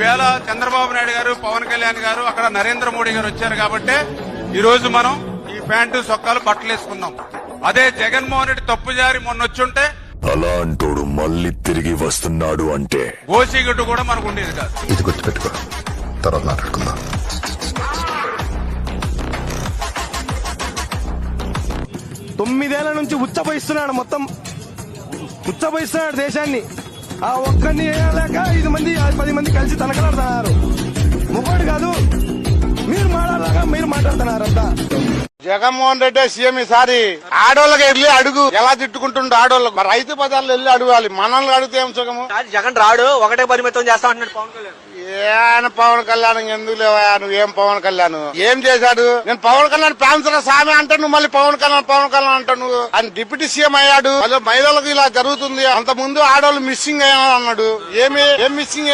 ఈవేళ చంద్రబాబు నాయుడు గారు, పవన్ కళ్యాణ్ గారు, అక్కడ నరేంద్ర మోడీ గారు వచ్చారు కాబట్టి ఈ రోజు మనం ఈ ప్యాంటు సొక్కాలు బట్టలు వేసుకుందాం. అదే జగన్మోహన్ రెడ్డి తప్పుజారి మొన్న వచ్చుంటే అలా అంటోడు మళ్ళీ తిరిగి వస్తున్నాడు అంటే గోసిగుడ్డు కూడా మనకు ఉండేది కాదు. ఇది గుర్తుపెట్టుకో, తర్వాత మాట్లాడుకుందాం. తొమ్మిదేళ్ల నుంచి ఉచ్చపోయిస్తున్నాడు, మొత్తం ఉచ్చపోయిస్తున్నాడు దేశాన్ని. ఆ ఒక్కరిని వేయలేక 5 మంది 10 మంది కలిసి తనకలాడుతున్నారు. ముగ్గురు కాదు, మీరు మాట్లాడలాగా మీరు మాట్లాడుతున్నారంతా. జగన్మోహన్ రెడ్డి సీఎం ఈసారి ఆడోళ్ళకి వెళ్ళి అడుగు ఎలా తిట్టుకుంటుండో ఆడోళ్ళకి. మరి రైతు బజార్లో వెళ్ళి అడగాలి, మనల్ని అడిగితే ఏం సుఖము. జగన్ రాడు, ఒకటే పరిమితం చేస్తా అంటున్నాడు పవన్ కళ్యాణ్. ఏం పవన్ కళ్యాణ్ ఎందుకు లేవా? నువ్వేం పవన్ కళ్యాణ్ ఏం చేశాడు? నేను పవన్ కళ్యాణ్ ఫ్యాన్సర్ సామి అంటాను, నువ్వు మళ్ళీ పవన్ కళ్యాణ్ అంటావు. నువ్వు ఆయన డిప్యూటీ సీఎం అయ్యాడు, మళ్ళీ మహిళలకు ఇలా జరుగుతుంది. అంత ముందు ఆడవాళ్ళు మిస్సింగ్ అయ్యాను అన్నాడు. ఏం మిస్సింగ్?